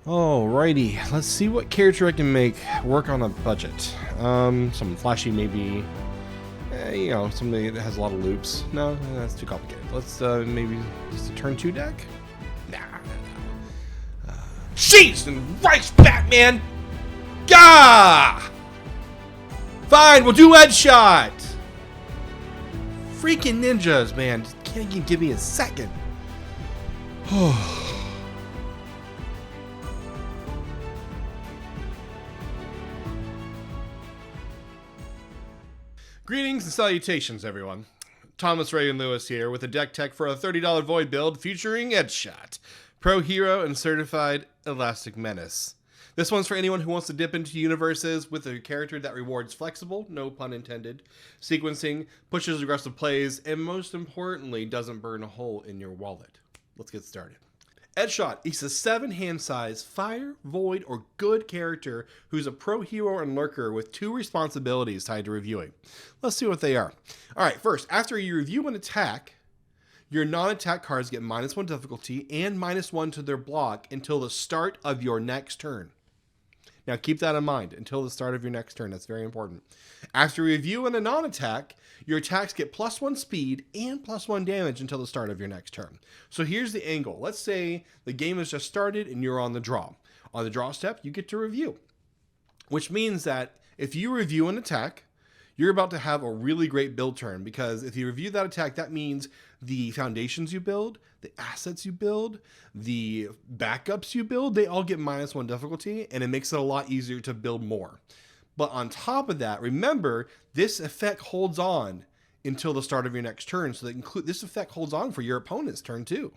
Alrighty, let's see what character I can make work on a budget. Something flashy maybe. Something that has a lot of loops. No, that's too complicated. Let's maybe just a turn 2 deck? Nah. Cheese and rice, Batman! Gah! Fine, we'll do Edgeshot! Freaking ninjas, man. Just can't even give me a second. Greetings and salutations, everyone. Thomas Reagan Lewis here with a deck tech for a $30 Void build featuring Edgeshot, Pro Hero and Certified Elastic Menace. This one's for anyone who wants to dip into universes with a character that rewards flexible, no pun intended, sequencing, pushes aggressive plays, and most importantly, doesn't burn a hole in your wallet. Let's get started. Edgeshot is a 7-hand size fire, void, or good character who's a pro hero and lurker with 2 responsibilities tied to reviewing. Let's see what they are. Alright, first, after you review an attack, your non-attack cards get -1 difficulty and -1 to their block until the start of your next turn. Now keep that in mind, until the start of your next turn. That's very important. After review and a non-attack, your attacks get +1 speed and +1 damage until the start of your next turn. So here's the angle. Let's say the game has just started and you're on the draw. On the draw step, you get to review, which means that if you review an attack, you're about to have a really great build turn, because if you review that attack, that means the foundations you build, the assets you build, the backups you build, they all get -1 difficulty, and it makes it a lot easier to build more. But on top of that, remember, this effect holds on until the start of your next turn, so this effect holds on for your opponent's turn too.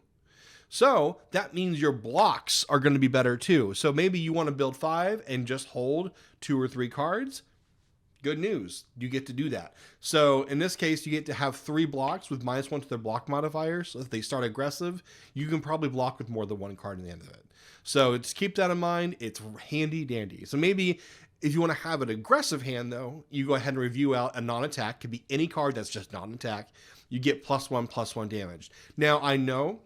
So that means your blocks are going to be better too. So maybe you want to build 5 and just hold 2 or 3 cards. Good news, you get to do that. So in this case, you get to have 3 blocks with -1 to their block modifier. So if they start aggressive, you can probably block with more than 1 card at the end of it. So just keep that in mind. It's handy dandy. So maybe if you want to have an aggressive hand though, you go ahead and review out a non-attack. Could be any card that's just non-attack. You get +1/+1 damage. Now I know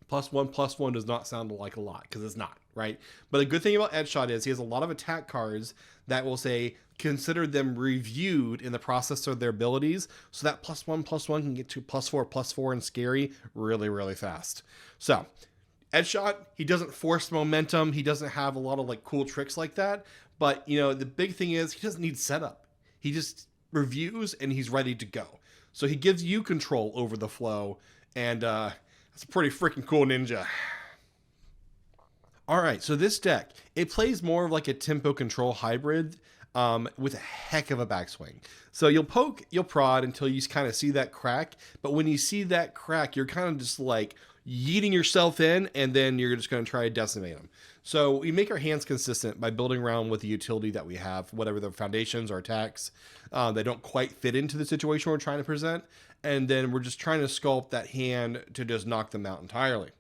+1/+1 does not sound like a lot, because it's not, right? But the good thing about Edgeshot is he has a lot of attack cards that will say consider them reviewed in the process of their abilities, so that +1/+1 can get to +4/+4 and scary really, really fast. So Edgeshot, he doesn't force momentum. He doesn't have a lot of like cool tricks like that. But the big thing is he doesn't need setup. He just reviews and he's ready to go. So he gives you control over the flow, and it's a pretty freaking cool ninja. All right, so this deck, it plays more of like a tempo control hybrid with a heck of a backswing. So you'll poke, you'll prod until you kind of see that crack. But when you see that crack, you're kind of just like yeeting yourself in, and then you're just going to try to decimate them. So we make our hands consistent by building around with the utility that we have, whatever the foundations or attacks that don't quite fit into the situation we're trying to present. And then we're just trying to sculpt that hand to just knock them out entirely.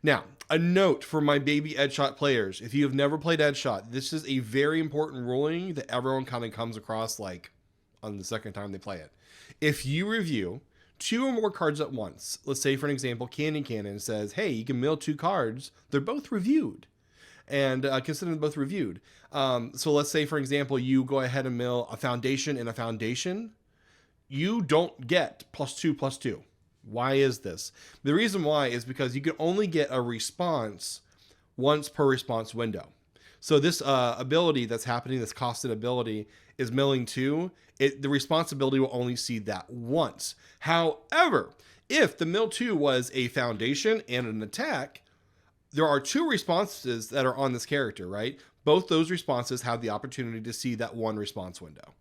Now, a note for my baby Edgeshot players. If you have never played Edgeshot, this is a very important ruling that everyone kind of comes across like on the second time they play it. If you review 2 or more cards at once, let's say for an example, Candy Cannon says, hey, you can mill 2 cards. They're both reviewed. And consider them both reviewed. So let's say, for example, you go ahead and mill a foundation and a foundation. You don't get +2/+2. Why is this? The reason why is because you can only get a response once per response window. So this ability that's happening, this costed ability, is milling 2. The responsibility will only see that once. However, if the mill 2 was a foundation and an attack, there are 2 responses that are on this character, right? Both those responses have the opportunity to see that 1 response window.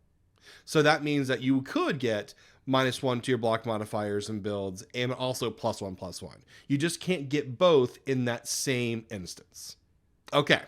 So that means that you could get -1 to your block modifiers and builds, and also +1/+1. You just can't get both in that same instance. Okay.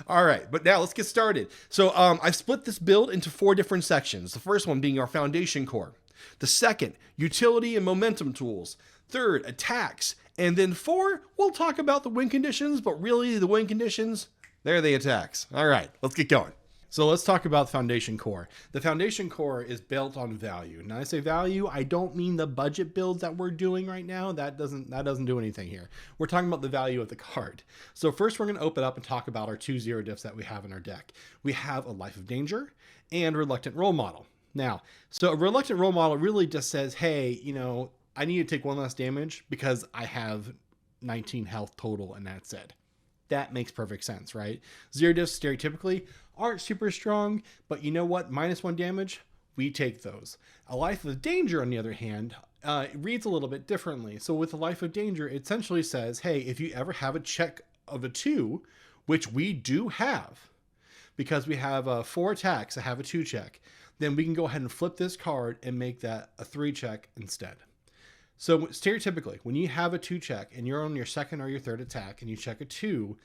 All right. But now let's get started. So I've split this build into 4 different sections. The first one being our foundation core. The second, utility and momentum tools. Third, attacks. And then 4, we'll talk about the win conditions, but really the win conditions, they're the attacks. All right, let's get going. So let's talk about Foundation Core. The Foundation Core is built on value. Now I say value, I don't mean the budget builds that we're doing right now. That doesn't do anything here. We're talking about the value of the card. So first we're going to open up and talk about our 2 0 diffs that we have in our deck. We have a Life of Danger and Reluctant Role Model. Now, so a Reluctant Role Model really just says, hey, you know, I need to take 1 less damage because I have 19 health total and that's it. That makes perfect sense, right? 0 diffs stereotypically aren't super strong, but you know what? -1 damage, we take those. A Life of Danger, on the other hand, it reads a little bit differently. So with a Life of Danger, it essentially says, hey, if you ever have a check of a 2, which we do have, because we have 4 attacks that have a 2 check, then we can go ahead and flip this card and make that a 3 check instead. So stereotypically, when you have a 2 check and you're on your second or your third attack and you check a 2,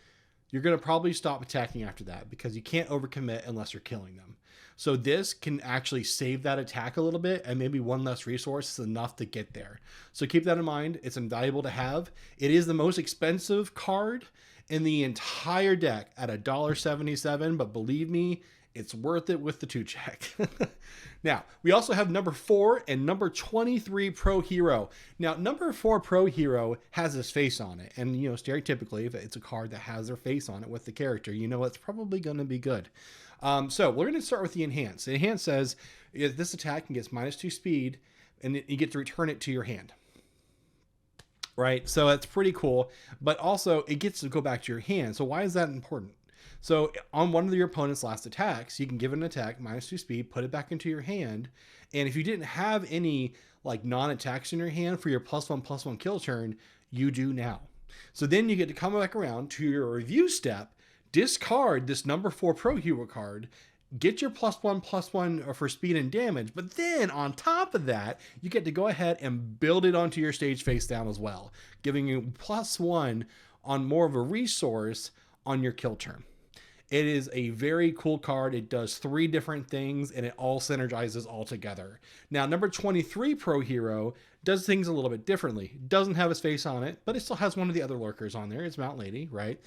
you're going to probably stop attacking after that because you can't overcommit unless you're killing them. So this can actually save that attack a little bit, and maybe 1 less resource is enough to get there. So keep that in mind. It's invaluable to have. It is the most expensive card in the entire deck at $1.77, but believe me, it's worth it with the 2 check. Now, we also have number 4 and number 23 Pro Hero. Now, number 4 Pro Hero has his face on it. And, you know, stereotypically, if it's a card that has their face on it with the character, you know it's probably going to be good. So we're going to start with the Enhance. The Enhance says, if this attack gets -2 speed, and you get to return it to your hand. Right? So that's pretty cool. But also, it gets to go back to your hand. So why is that important? So on one of your opponent's last attacks, you can give an attack -2 speed, put it back into your hand. And if you didn't have any like non-attacks in your hand for your +1/+1 kill turn, you do now. So then you get to come back around to your review step, discard this number 4 Pro Hero card, get your +1/+1 for speed and damage. But then on top of that, you get to go ahead and build it onto your stage face down as well, giving you +1 on more of a resource on your kill turn. It is a very cool card. It does 3 different things and it all synergizes all together. Now, number 23 Pro Hero does things a little bit differently. It doesn't have his face on it, but it still has one of the other lurkers on there. It's Mount Lady, right?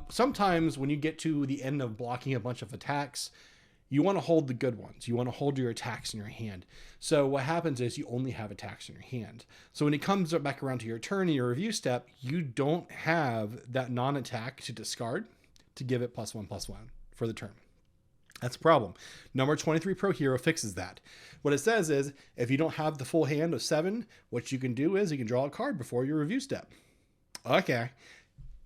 Sometimes when you get to the end of blocking a bunch of attacks, you want to hold the good ones. You want to hold your attacks in your hand. So what happens is you only have attacks in your hand. So when it comes back around to your turn in your review step, you don't have that non-attack to discard to give it +1/+1 for the turn. That's a problem. Number 23 Pro Hero fixes that. What it says is, if you don't have the full hand of 7, what you can do is you can draw a card before your review step. Okay.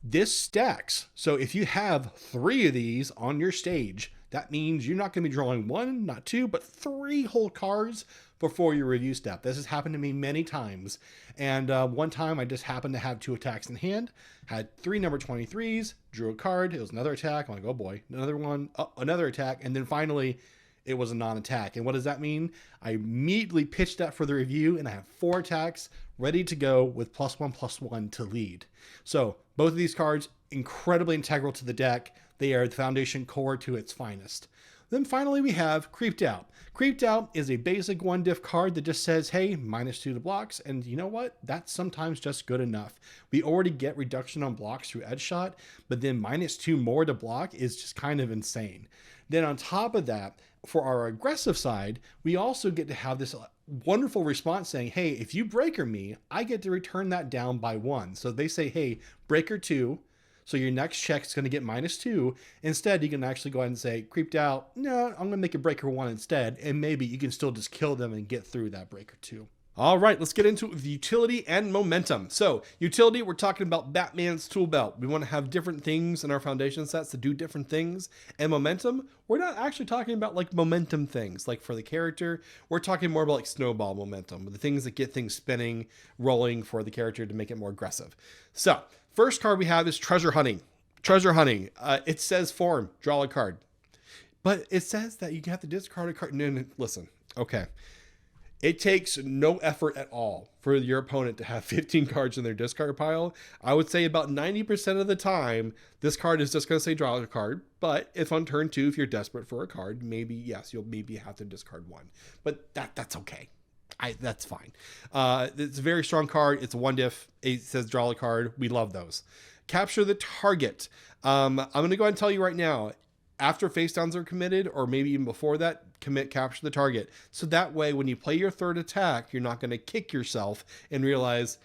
This stacks. So if you have 3 of these on your stage, that means you're not going to be drawing 1, not 2, but 3 whole cards before your review step. This has happened to me many times. And one time I just happened to have 2 attacks in hand, had 3 number 23s, drew a card. It was another attack. I'm like, oh boy, another one, another attack. And then finally it was a non-attack. And what does that mean? I immediately pitched that for the review and I have 4 attacks ready to go with +1/+1 to lead. So both of these cards, incredibly integral to the deck. They are the Foundation Core to its finest. Then finally we have Creeped Out. Creeped Out is a basic 1 diff card that just says, hey, -2 to blocks. And you know what? That's sometimes just good enough. We already get reduction on blocks through Edgeshot, but then -2 more to block is just kind of insane. Then on top of that, for our aggressive side, we also get to have this wonderful response saying, hey, if you breaker me, I get to return that down by 1. So they say, hey, breaker 2. So your next check is going to get -2. Instead, you can actually go ahead and say, Creeped Out, no, I'm going to make a breaker 1 instead. And maybe you can still just kill them and get through that breaker 2. All right, let's get into the utility and momentum. So utility, we're talking about Batman's tool belt. We want to have different things in our foundation sets to do different things. And momentum, we're not actually talking about like momentum things like for the character. We're talking more about like snowball momentum, the things that get things spinning, rolling for the character to make it more aggressive. So first card we have is Treasure Hunting. Treasure Hunting, it says form, draw a card. But it says that you have to discard a card. No, listen, okay. It takes no effort at all for your opponent to have 15 cards in their discard pile. I would say about 90% of the time, this card is just going to say draw a card. But if on turn 2, if you're desperate for a card, maybe, yes, you'll maybe have to discard 1. But that's okay. That's fine. It's a very strong card. It's a 1 diff. It says draw a card. We love those. Capture the target. I'm going to go ahead and tell you right now, after face downs are committed, or maybe even before that, commit capture the target. So that way, when you play your third attack, you're not going to kick yourself and realize,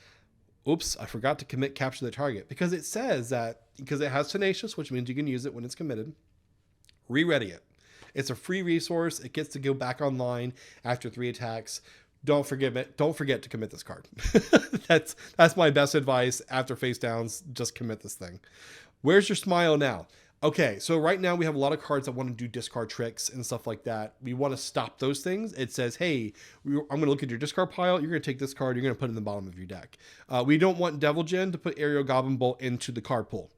oops, I forgot to commit capture the target. Because it says that, because it has tenacious, which means you can use it when it's committed, re-ready it. It's a free resource. It gets to go back online after 3 attacks. Don't forget to commit this card. That's my best advice after face downs. Just commit this thing. Where's your smile now? Okay, so right now we have a lot of cards that want to do discard tricks and stuff like that. We want to stop those things. It says, hey, I'm going to look at your discard pile. You're going to take this card. You're going to put it in the bottom of your deck. We don't want Devil Jin to put Aerial Goblin Bolt into the card pool.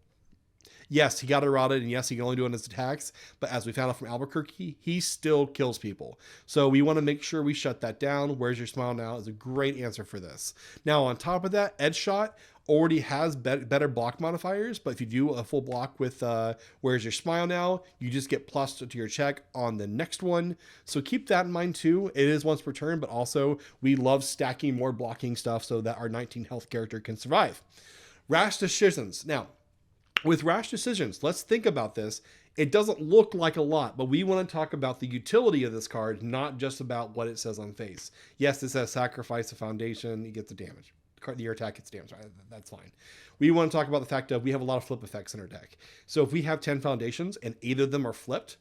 Yes, he got eroded, and yes, he can only do it on his attacks, but as we found out from Albuquerque, he still kills people. So we want to make sure we shut that down. Where's your smile now is a great answer for this. Now, on top of that, Edgeshot already has better block modifiers, but if you do a full block with Where's Your Smile Now, you just get plus to your check on the next one. So keep that in mind too. It is once per turn, but also we love stacking more blocking stuff so that our 19 health character can survive. Rash Decisions. Now, with Rash Decisions, let's think about this. It doesn't look like a lot, but we want to talk about the utility of this card, not just about what it says on face. Yes, it says sacrifice a foundation, you get the damage. Your attack gets damaged, right? That's fine. We want to talk about the fact that we have a lot of flip effects in our deck. So if we have 10 foundations and 8 of them are flipped,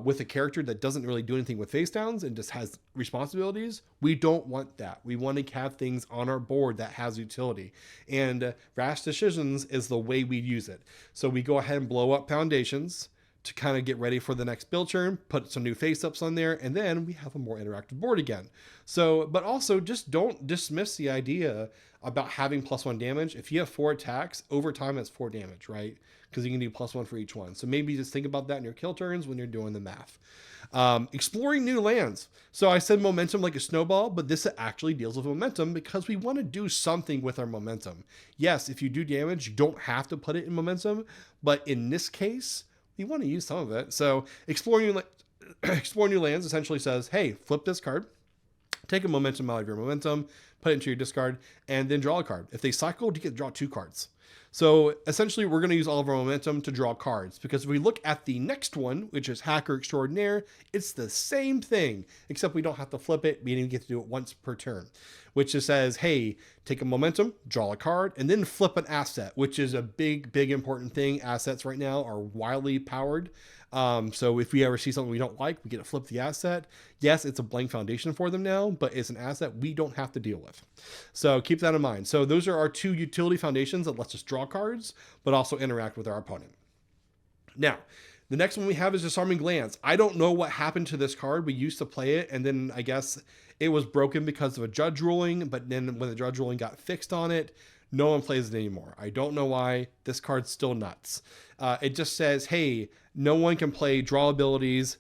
with a character that doesn't really do anything with face downs and just has responsibilities, we don't want that. We want to have things on our board that has utility. And Rash Decisions is the way we use it. So we go ahead and blow up foundations to kind of get ready for the next build turn, put some new face ups on there, and then we have a more interactive board again. So, but also just don't dismiss the idea about having +1 damage. If you have 4 attacks, over time that's 4 damage, right? Because you can do +1 for each one. So maybe just think about that in your kill turns when you're doing the math. Exploring new lands. So I said momentum like a snowball, but this actually deals with momentum because we want to do something with our momentum. Yes, if you do damage, you don't have to put it in momentum, but in this case, we want to use some of it. So explore new lands essentially says, hey, flip this card, take a momentum out of your momentum, put it into your discard, and then draw a card. If they cycle, you get to draw 2 cards. So essentially, we're going to use all of our momentum to draw cards, because if we look at the next one, which is Hacker Extraordinaire, it's the same thing, except we don't have to flip it, meaning we get to do it once per turn, which just says, hey, take a momentum, draw a card, and then flip an asset, which is a big, big important thing. Assets right now are wildly powered. So if we ever see something we don't like, we get to flip the asset. Yes, it's a blank foundation for them now, but it's an asset we don't have to deal with. So keep that in mind. So those are our 2 utility foundations that lets us draw cards, but also interact with our opponent. Now, the next one we have is Disarming Glance. I don't know what happened to this card. We used to play it, and then I guess it was broken because of a judge ruling, but then when the judge ruling got fixed on it, no one plays it anymore. I don't know why. This card's still nuts. It just says, hey, no one can play draw abilities,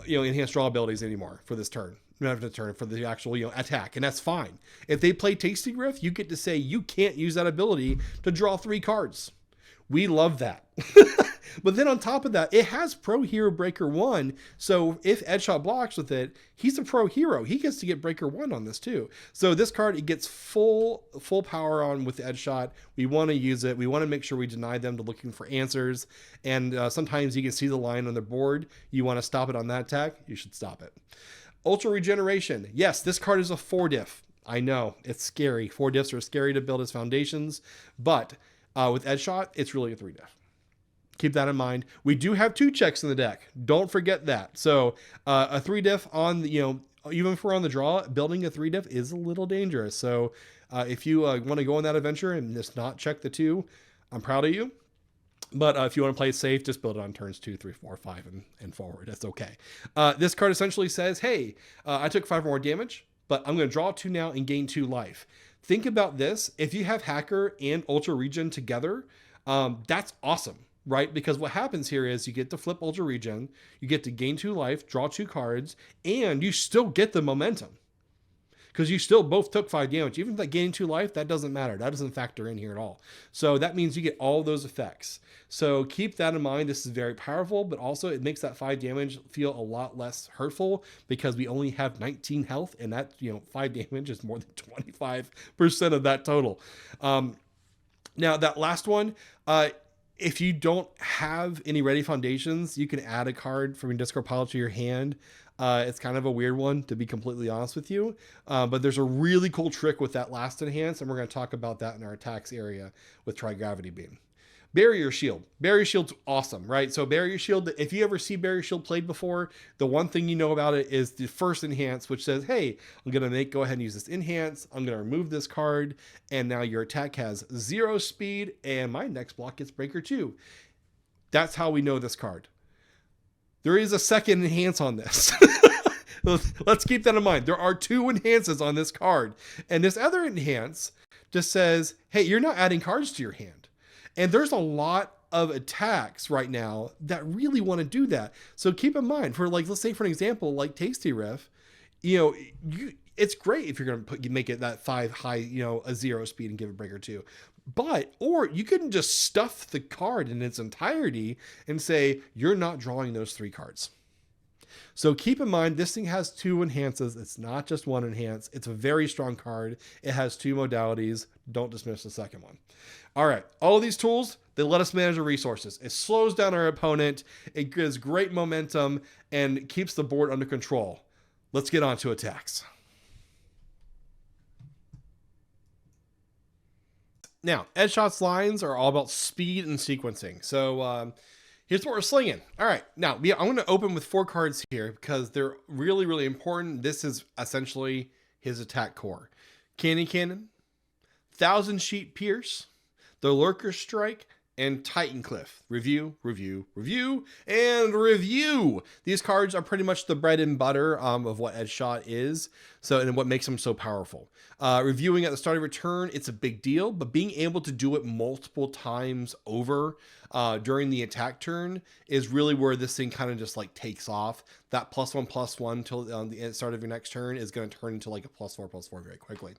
enhanced draw abilities anymore for this turn. Not for the turn, for the actual, attack. And that's fine. If they play Tasty Riff, you get to say you can't use that ability to draw 3 cards. We love that. But then on top of that, it has Pro Hero Breaker 1. So if Edgeshot blocks with it, he's a pro hero. He gets to get Breaker 1 on this too. So this card, it gets full power on with Edgeshot. We want to use it. We want to make sure we deny them to looking for answers. And sometimes you can see the line on their board. You want to stop it on that attack, you should stop it. Ultra Regeneration. Yes, this card is a 4 diff. I know, it's scary. 4 diffs are scary to build as foundations. But with Edgeshot, it's really a 3 diff. Keep that in mind. We do have 2 checks in the deck. Don't forget that. So a 3 diff on the, even if we're on the draw, building a 3 diff is a little dangerous. So if you want to go on that adventure and just not check the 2, I'm proud of you. But if you want to play it safe, just build it on turns 2, 3, 4, 5, and forward. That's okay. This card essentially says, hey, I took 5 more damage, but I'm going to draw 2 now and gain 2 life. Think about this. If you have Hacker and Ultra Regen together, that's awesome. Right? Because what happens here is you get to flip Ultra Regen, you get to gain 2 life, draw 2 cards, and you still get the momentum. Because you still both took 5 damage. Even if that gaining 2 life, that doesn't matter. That doesn't factor in here at all. So that means you get all those effects. So keep that in mind. This is very powerful, but also it makes that 5 damage feel a lot less hurtful because we only have 19 health, and that, 5 damage is more than 25% of that total. Now that last one, If you don't have any ready foundations, you can add a card from your discard pile to your hand. It's kind of a weird one, to be completely honest with you. But there's a really cool trick with that last enhance, and we're going to talk about that in our attacks area with Tri-Gravity Beam. Barrier Shield. Barrier Shield's awesome, right? So Barrier Shield, if you ever see Barrier Shield played before, the one thing you know about it is the first enhance, which says, hey, I'm going to go ahead and use this enhance. I'm going to remove this card, and now your attack has 0 speed, and my next block gets Breaker 2. That's how we know this card. There is a second enhance on this. Let's keep that in mind. There are 2 enhances on this card, and this other enhance just says, hey, you're not adding cards to your hand. And there's a lot of attacks right now that really want to do that. So keep in mind, for like, let's say for an example, like Tasty Riff, it's great if you're going to make it that 5 high, a 0 speed and give it Breaker 2. Or you can just stuff the card in its entirety and say, you're not drawing those 3 cards. So keep in mind, this thing has 2 enhances. It's not just 1 enhance. It's a very strong card. It has 2 modalities. Don't dismiss the second one. All right. All of these tools, they let us manage our resources. It slows down our opponent. It gives great momentum and keeps the board under control. Let's get on to attacks. Now, Edgeshot's lines are all about speed and sequencing. So, here's what we're slinging. All right. Now, I'm going to open with 4 cards here because they're really, really important. This is essentially his attack core. Cannon, 1,000 Sheet Pierce, the Lurkers Strike, and Titan Cliff. Review, and review. These cards are pretty much the bread and butter of what Edgeshot is. And what makes them so powerful. Reviewing at the start of your turn, it's a big deal, but being able to do it multiple times over during the attack turn is really where this thing kind of just like takes off. That +1/+1 till the start of your next turn is going to turn into like a +4/+4 very quickly.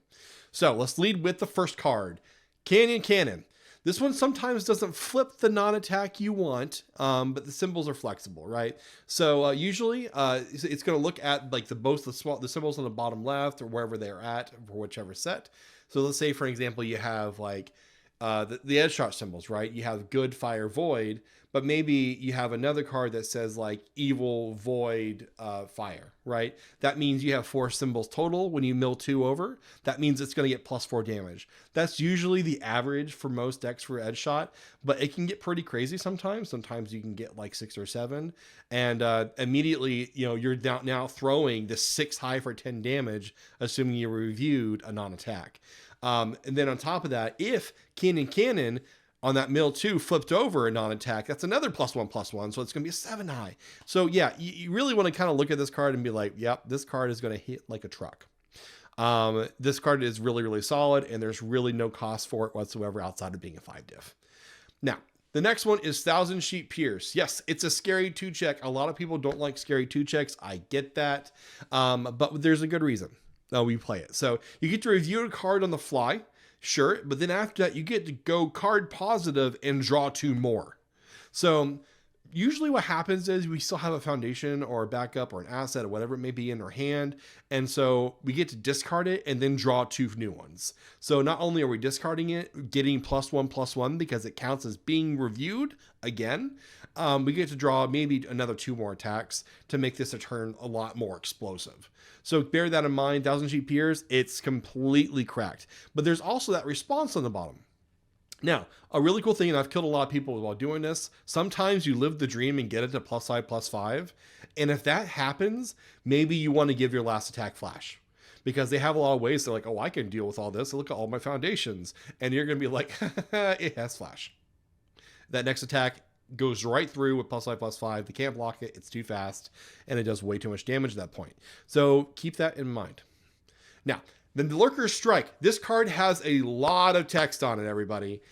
So let's lead with the first card. Cannon. This one sometimes doesn't flip the non-attack you want, but the symbols are flexible, right? So usually it's going to look at like the symbols on the bottom left or wherever they're at for whichever set. So let's say, for example, you have like the Edgeshot symbols, right? You have good, fire, void, but maybe you have another card that says like evil, void, fire, right? That means you have 4 symbols total when you mill 2 over. That means it's going to get +4 damage. That's usually the average for most decks for Edgeshot, but it can get pretty crazy sometimes. Sometimes you can get like 6 or 7, and immediately, you're now throwing the 6 high for 10 damage, assuming you reviewed a non-attack. And then on top of that, if Cannon on that mill 2 flipped over a non-attack, that's another +1/+1, so it's going to be a 7 high. So yeah, you really want to kind of look at this card and be like, yep, this card is going to hit like a truck. This card is really, really solid, and there's really no cost for it whatsoever outside of being a 5 diff. Now, the next one is 1,000 Sheet Pierce. Yes, it's a scary 2-check. A lot of people don't like scary 2-checks. I get that, but there's a good reason we play it. So you get to review a card on the fly. Sure, but then after that, you get to go card positive and draw 2 more. So usually what happens is we still have a foundation or a backup or an asset or whatever it may be in our hand. And so we get to discard it and then draw 2 new ones. So not only are we discarding it, getting +1/+1 because it counts as being reviewed again, we get to draw maybe another 2 more attacks to make this a turn a lot more explosive. So bear that in mind. 1,000 Sheet Pierce, it's completely cracked. But there's also that response on the bottom. Now, a really cool thing, and I've killed a lot of people while doing this, sometimes you live the dream and get it to +5/+5. And if that happens, maybe you want to give your last attack flash. Because they have a lot of ways they're like, oh, I can deal with all this. Look at all my foundations. And you're going to be like, it has flash. That next attack goes right through with +5/+5. They can't block it. It's too fast. And it does way too much damage at that point. So keep that in mind. Now, then the Lurkers Strike. This card has a lot of text on it, everybody.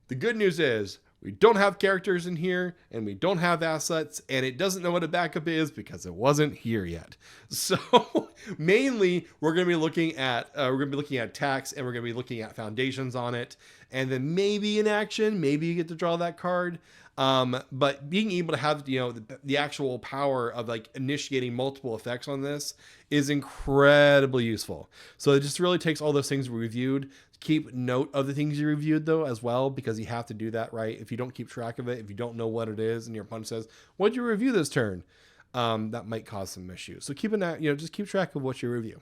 The good news is we don't have characters in here and we don't have assets, and it doesn't know what a backup is because it wasn't here yet. So mainly we're going to be looking at attacks, and we're going to be looking at foundations on it. and then maybe in action, maybe you get to draw that card. But being able to have, the actual power of like initiating multiple effects on this is incredibly useful. So it just really takes all those things we reviewed. Keep note of the things you reviewed though as well, because you have to do that, right? If you don't keep track of it, if you don't know what it is and your opponent says, what'd you review this turn? That might cause some issues. So keep just keep track of what you review.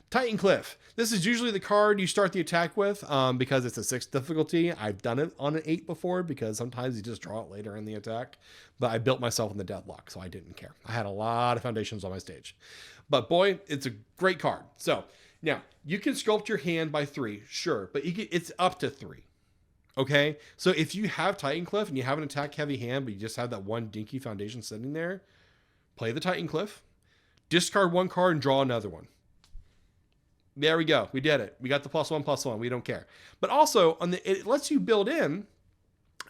Titan Cliff. This is usually the card you start the attack with because it's a 6 difficulty. I've done it on an 8 before because sometimes you just draw it later in the attack. But I built myself in the deadlock, so I didn't care. I had a lot of foundations on my stage. But boy, it's a great card. So now you can sculpt your hand by 3, sure, but it's up to 3. Okay, so if you have Titan Cliff and you have an attack heavy hand, but you just have that one dinky foundation sitting there, play the Titan Cliff, discard 1 card and draw another one. There we go. We did it. We got the +1/+1. We don't care. But also it lets you build in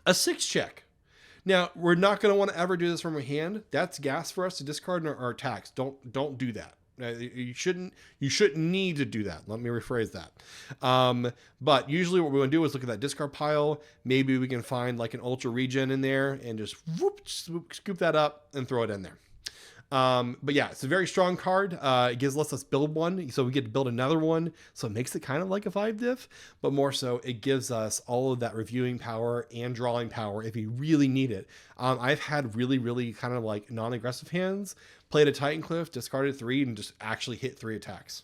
a 6 check. Now, we're not going to want to ever do this from a hand. That's gas for us to discard our attacks. Don't do that. You shouldn't need to do that. Let me rephrase that. But usually what we want to do is look at that discard pile. Maybe we can find like an ultra regen in there and just scoop that up and throw it in there. But yeah, it's a very strong card. It lets us build one, so we get to build another one. So it makes it kind of like a 5 diff, but more so it gives us all of that reviewing power and drawing power if you really need it. I've had really, really kind of like non-aggressive hands, played a Titan Cliff, discarded 3 and just actually hit 3 attacks.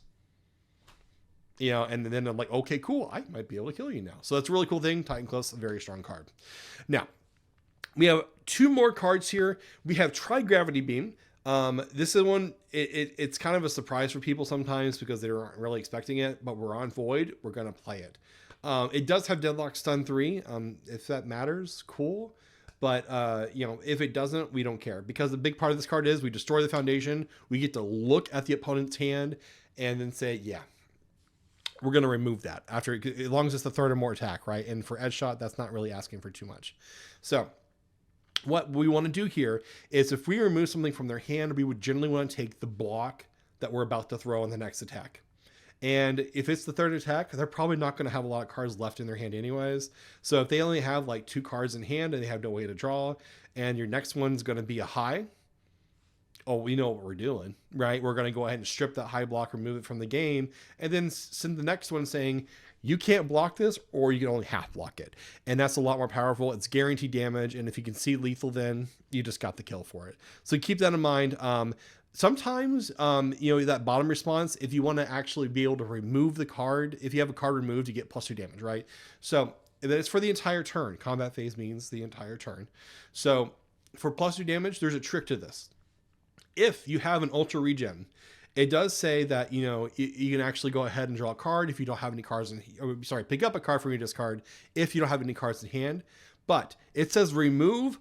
And then I'm like, okay, cool. I might be able to kill you now. So that's a really cool thing. Titan Cliff's a very strong card. Now we have 2 more cards here. We have Tri-Gravity Beam. This is one, it's kind of a surprise for people sometimes because they aren't really expecting it, but we're on Void. We're going to play it. It does have Deadlock Stun 3. If that matters, cool. But, if it doesn't, we don't care because the big part of this card is we destroy the foundation. We get to look at the opponent's hand and then say, yeah, we're going to remove that after, as long as it's the 3rd or more attack, right? And for Edgeshot, that's not really asking for too much. So what we want to do here is if we remove something from their hand, we would generally want to take the block that we're about to throw in the next attack. And if it's the 3rd attack, they're probably not going to have a lot of cards left in their hand anyways. So if they only have like 2 cards in hand and they have no way to draw, and your next one's going to be a high, oh, we know what we're doing, right? We're going to go ahead and strip that high block, remove it from the game, and then send the next one saying, you can't block this, or you can only half block it. And that's a lot more powerful. It's guaranteed damage. And if you can see lethal, then you just got the kill for it. So keep that in mind. Sometimes, that bottom response, if you want to actually be able to remove the card, if you have a card removed, you get +2 damage, right? So it's for the entire turn. Combat phase means the entire turn. So for +2 damage, there's a trick to this. If you have an ultra regen, it does say that, you can actually go ahead and draw a card if you don't have any cards pick up a card from your discard if you don't have any cards in hand. But it says remove :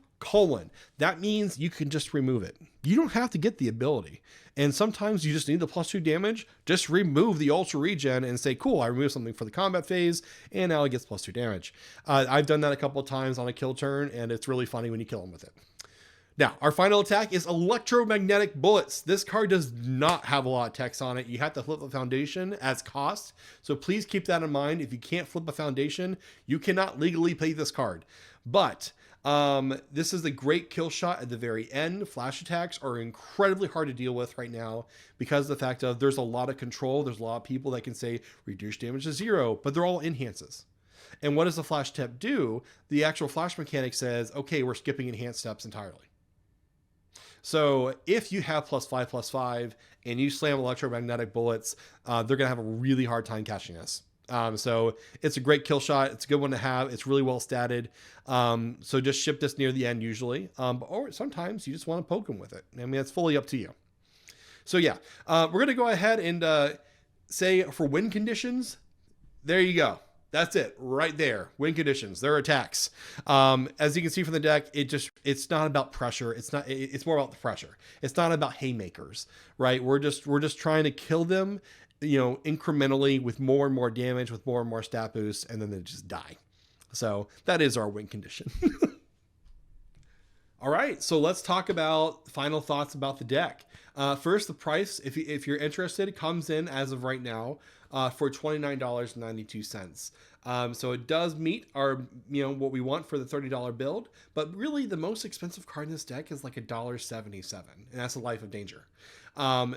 that means you can just remove it. You don't have to get the ability. And sometimes you just need the +2 damage. Just remove the ultra regen and say, cool, I removed something for the combat phase and now it gets +2 damage. I've done that a couple of times on a kill turn and it's really funny when you kill them with it. Now, our final attack is Electromagnetic Bullets. This card does not have a lot of text on it. You have to flip the foundation as cost. So please keep that in mind. If you can't flip a foundation, you cannot legally play this card. But this is a great kill shot at the very end. Flash attacks are incredibly hard to deal with right now because of the fact of there's a lot of control. There's a lot of people that can say reduce damage to 0, but they're all enhances. And what does the flash step do? The actual flash mechanic says, okay, we're skipping enhanced steps entirely. So if you have +5/+5 and you slam Electromagnetic Bullets, they're going to have a really hard time catching this. So it's a great kill shot. It's a good one to have. It's really well statted. So just ship this near the end usually. Or sometimes you just want to poke them with it. I mean, it's fully up to you. So yeah, we're going to go ahead and say for win conditions, there you go. That's it right there. Win conditions, their attacks. As you can see from the deck, it's not about pressure. It's more about the pressure. It's not about haymakers, right? We're just trying to kill them, incrementally with more and more damage, with more and more stat boosts, and then they just die. So that is our win condition. All right, so let's talk about final thoughts about the deck. First, the price, if you're interested, comes in as of right now for $29.92. So it does meet our, what we want for the $30 build, but really the most expensive card in this deck is like $1.77, and that's a Life of Danger.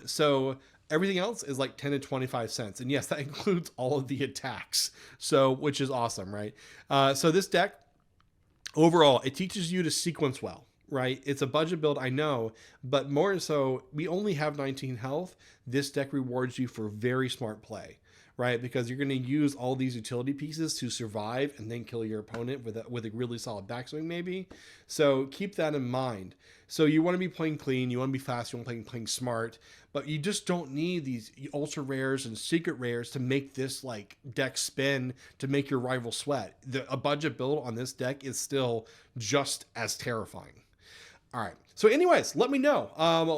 So everything else is like 10 to 25 cents. And yes, that includes all of the attacks. So, which is awesome, right? So this deck, overall, it teaches you to sequence well, right? It's a budget build, I know, but more so, we only have 19 health. This deck rewards you for very smart play, right? Because you're going to use all these utility pieces to survive and then kill your opponent with a really solid backswing, maybe. So keep that in mind. So you want to be playing clean, you want to be fast, you want to be playing smart, but you just don't need these ultra rares and secret rares to make this like deck spin to make your rival sweat. A budget build on this deck is still just as terrifying. All right. So anyways, let me know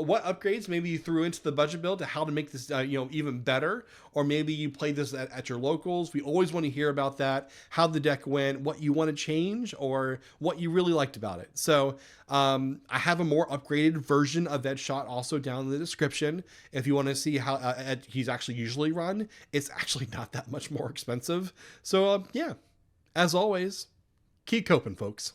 what upgrades maybe you threw into the budget build to how to make this, even better, or maybe you played this at your locals. We always want to hear about that, how the deck went, what you want to change, or what you really liked about it. So I have a more upgraded version of Edgeshot also down in the description. If you want to see how he's actually usually run, it's actually not that much more expensive. So yeah, as always, keep coping, folks.